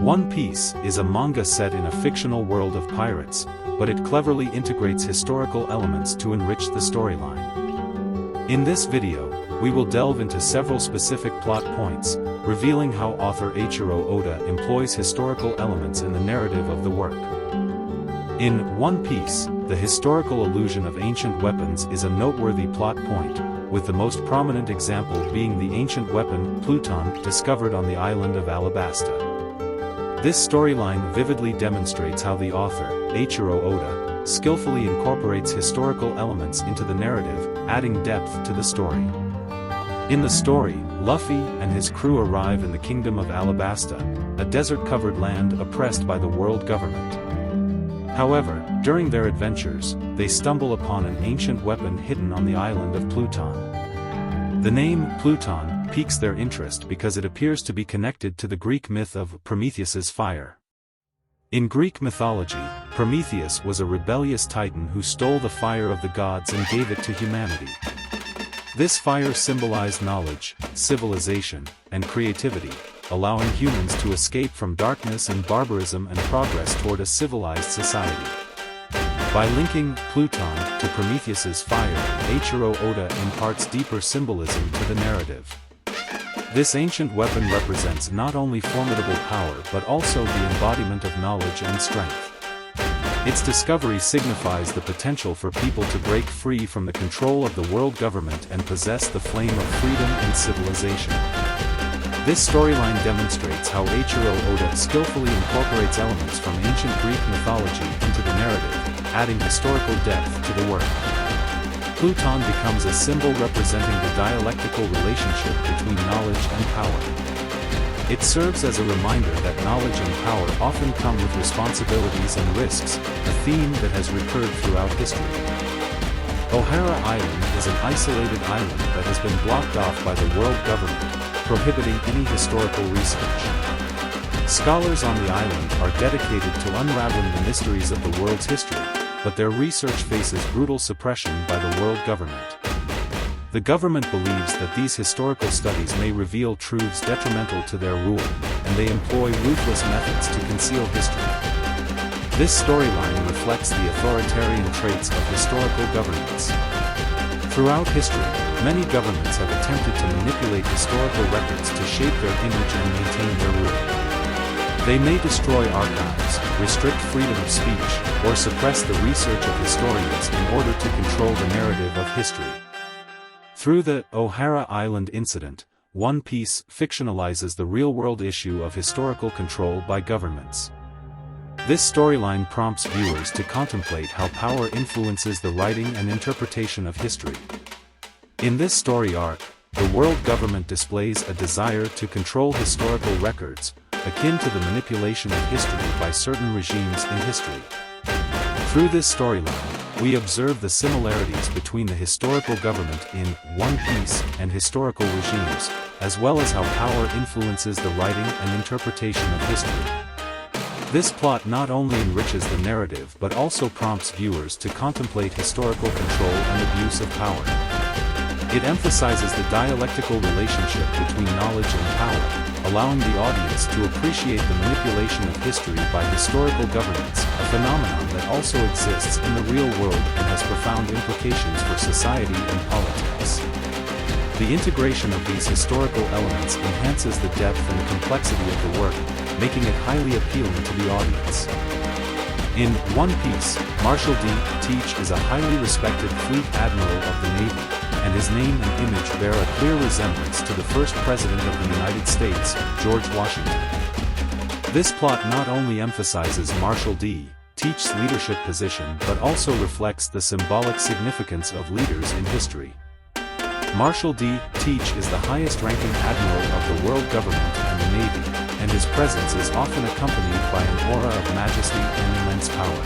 One Piece is a manga set in a fictional world of pirates, but it cleverly integrates historical elements to enrich the storyline. In this video, we will delve into several specific plot points, revealing how author Eiichiro Oda employs historical elements in the narrative of the work. In One Piece, the historical illusion of ancient weapons is a noteworthy plot point, with the most prominent example being the ancient weapon Pluton discovered on the island of Alabasta. This storyline vividly demonstrates how the author, Eiichiro Oda, skillfully incorporates historical elements into the narrative, adding depth to the story. In the story, Luffy and his crew arrive in the kingdom of Alabasta, a desert-covered land oppressed by the world government. However, during their adventures, they stumble upon an ancient weapon hidden on the island of Pluton. The name Pluton piques their interest because it appears to be connected to the Greek myth of Prometheus's fire. In Greek mythology, Prometheus was a rebellious titan who stole the fire of the gods and gave it to humanity. This fire symbolized knowledge, civilization, and creativity, allowing humans to escape from darkness and barbarism and progress toward a civilized society. By linking Pluton to Prometheus's fire, Eiichiro Oda imparts deeper symbolism to the narrative. This ancient weapon represents not only formidable power but also the embodiment of knowledge and strength. Its discovery signifies the potential for people to break free from the control of the world government and possess the flame of freedom and civilization. This storyline demonstrates how Eiichiro Oda skillfully incorporates elements from ancient Greek mythology into the narrative, adding historical depth to the work. Pluton becomes a symbol representing the dialectical relationship between knowledge and power. It serves as a reminder that knowledge and power often come with responsibilities and risks, a theme that has recurred throughout history. Ohara Island is an isolated island that has been blocked off by the world government, prohibiting any historical research. Scholars on the island are dedicated to unraveling the mysteries of the world's history, but their research faces brutal suppression by the world government. The government believes that these historical studies may reveal truths detrimental to their rule, and they employ ruthless methods to conceal history. This storyline reflects the authoritarian traits of historical governments. Throughout history, many governments have attempted to manipulate historical records to shape their image and maintain their rule. They may destroy archives, restrict freedom of speech, or suppress the research of historians in order to control the narrative of history. Through the Ohara Island incident, One Piece fictionalizes the real-world issue of historical control by governments. This storyline prompts viewers to contemplate how power influences the writing and interpretation of history. In this story arc, the world government displays a desire to control historical records, akin to the manipulation of history by certain regimes in history. Through this storyline, we observe the similarities between the historical government in One Piece and historical regimes, as well as how power influences the writing and interpretation of history. This plot not only enriches the narrative but also prompts viewers to contemplate historical control and abuse of power. It emphasizes the dialectical relationship between knowledge and power, allowing the audience to appreciate the manipulation of history by historical governments, a phenomenon that also exists in the real world and has profound implications for society and politics. The integration of these historical elements enhances the depth and complexity of the work, making it highly appealing to the audience. In One Piece, Marshal D. Teach is a highly respected fleet admiral of the Navy, and his name and image bear a clear resemblance to the first President of the United States, George Washington. This plot not only emphasizes Marshal D. Teach's leadership position but also reflects the symbolic significance of leaders in history. Marshal D. Teach is the highest-ranking admiral of the world government and the Navy, and his presence is often accompanied by an aura of majesty and immense power.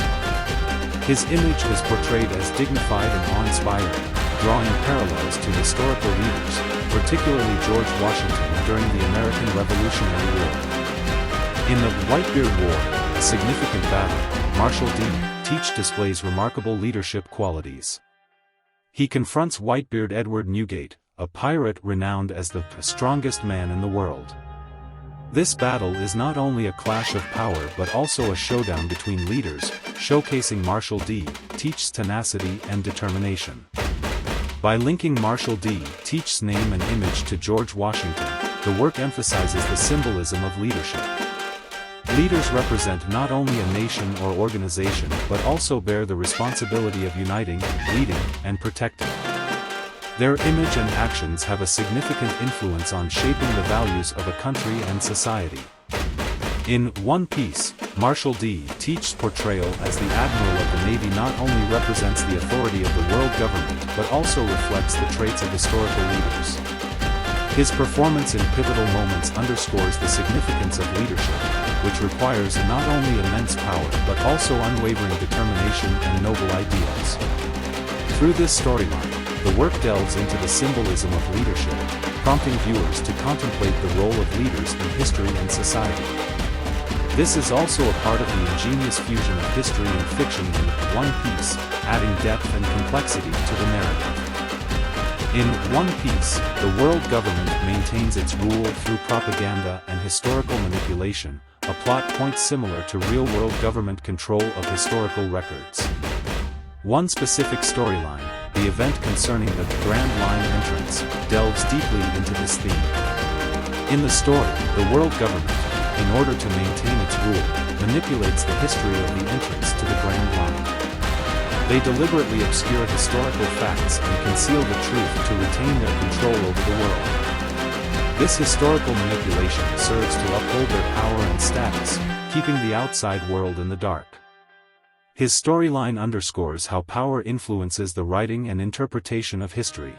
His image is portrayed as dignified and awe-inspiring, drawing parallels to historical leaders, particularly George Washington during the American Revolutionary War. In the Whitebeard War, a significant battle, Marshal D. Teach displays remarkable leadership qualities. He confronts Whitebeard Edward Newgate, a pirate renowned as the strongest man in the world. This battle is not only a clash of power but also a showdown between leaders, showcasing Marshall D. Teach's tenacity and determination. By linking Marshall D. Teach's name and image to George Washington, the work emphasizes the symbolism of leadership. Leaders represent not only a nation or organization but also bear the responsibility of uniting, leading, and protecting. Their image and actions have a significant influence on shaping the values of a country and society. In One Piece, Marshall D. Teach's portrayal as the Admiral of the Navy not only represents the authority of the world government but also reflects the traits of historical leaders. His performance in pivotal moments underscores the significance of leadership, which requires not only immense power but also unwavering determination and noble ideals. Through this storyline, the work delves into the symbolism of leadership, prompting viewers to contemplate the role of leaders in history and society. This is also a part of the ingenious fusion of history and fiction in One Piece, adding depth and complexity to the narrative. In One Piece, the world government maintains its rule through propaganda and historical manipulation, a plot point similar to real-world government control of historical records. One specific storyline, the event concerning the Grand Line entrance, delves deeply into this theme. In the story, the world government, in order to maintain its rule, manipulates the history of the entrance to the Grand Line. They deliberately obscure historical facts and conceal the truth to retain their control over the world. This historical manipulation serves to uphold their power and status, keeping the outside world in the dark. His storyline underscores how power influences the writing and interpretation of history.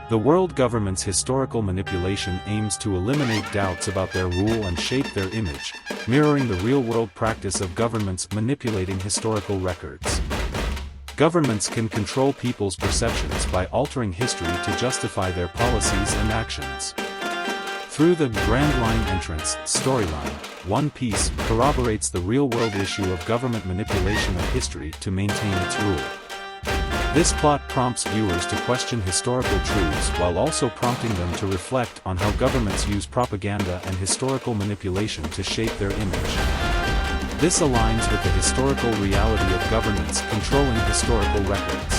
The world government's historical manipulation aims to eliminate doubts about their rule and shape their image, mirroring the real-world practice of governments manipulating historical records. Governments can control people's perceptions by altering history to justify their policies and actions. Through the Grand Line entrance storyline, One Piece corroborates the real-world issue of government manipulation of history to maintain its rule. This plot prompts viewers to question historical truths while also prompting them to reflect on how governments use propaganda and historical manipulation to shape their image. This aligns with the historical reality of governments controlling historical records.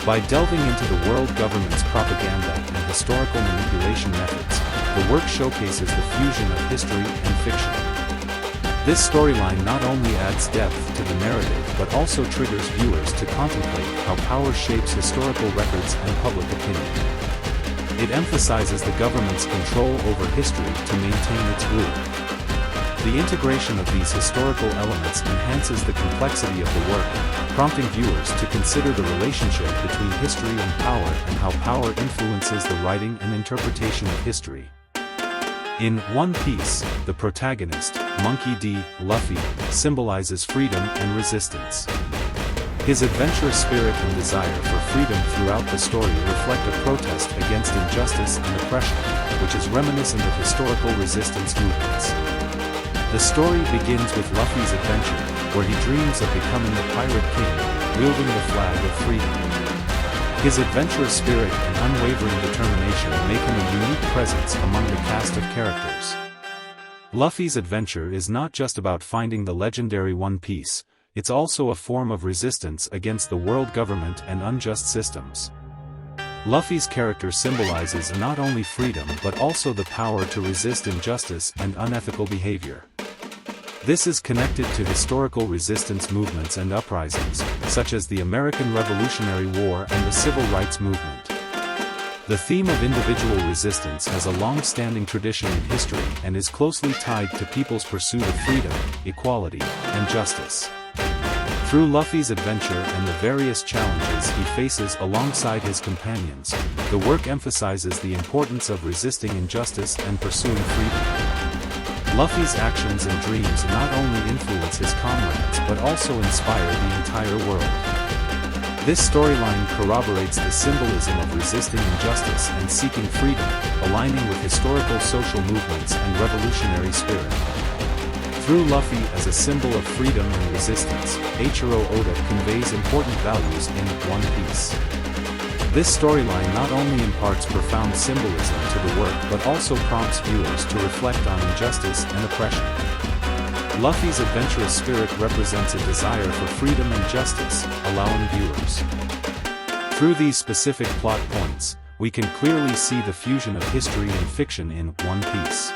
By delving into the world government's propaganda and historical manipulation methods, the work showcases the fusion of history and fiction. This storyline not only adds depth to the narrative but also triggers viewers to contemplate how power shapes historical records and public opinion. It emphasizes the government's control over history to maintain its rule. The integration of these historical elements enhances the complexity of the work, prompting viewers to consider the relationship between history and power and how power influences the writing and interpretation of history. In One Piece, the protagonist, Monkey D. Luffy, symbolizes freedom and resistance. His adventurous spirit and desire for freedom throughout the story reflect a protest against injustice and oppression, which is reminiscent of historical resistance movements. The story begins with Luffy's adventure, where he dreams of becoming the Pirate King, wielding the flag of freedom. His adventurous spirit and unwavering determination make him a unique presence among the cast of characters. Luffy's adventure is not just about finding the legendary One Piece, it's also a form of resistance against the world government and unjust systems. Luffy's character symbolizes not only freedom but also the power to resist injustice and unethical behavior. This is connected to historical resistance movements and uprisings, such as the American Revolutionary War and the Civil Rights Movement. The theme of individual resistance has a long-standing tradition in history and is closely tied to people's pursuit of freedom, equality, and justice. Through Luffy's adventure and the various challenges he faces alongside his companions, the work emphasizes the importance of resisting injustice and pursuing freedom. Luffy's actions and dreams not only influence his comrades but also inspire the entire world. This storyline corroborates the symbolism of resisting injustice and seeking freedom, aligning with historical social movements and revolutionary spirit. Through Luffy as a symbol of freedom and resistance, Eiichiro Oda conveys important values in One Piece. This storyline not only imparts profound symbolism to the work but also prompts viewers to reflect on injustice and oppression. Luffy's adventurous spirit represents a desire for freedom and justice, allowing viewers. Through these specific plot points, we can clearly see the fusion of history and fiction in One Piece.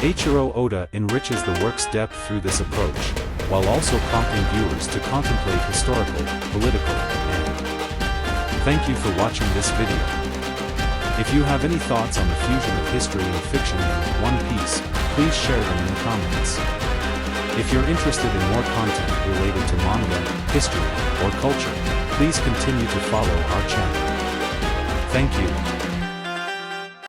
Eiichiro Oda enriches the work's depth through this approach, while also prompting viewers to contemplate historical, political, and thank you for watching this video. If you have any thoughts on the fusion of history and fiction in One Piece, please share them in the comments. If you're interested in more content related to manga, history, or culture, please continue to follow our channel. Thank you.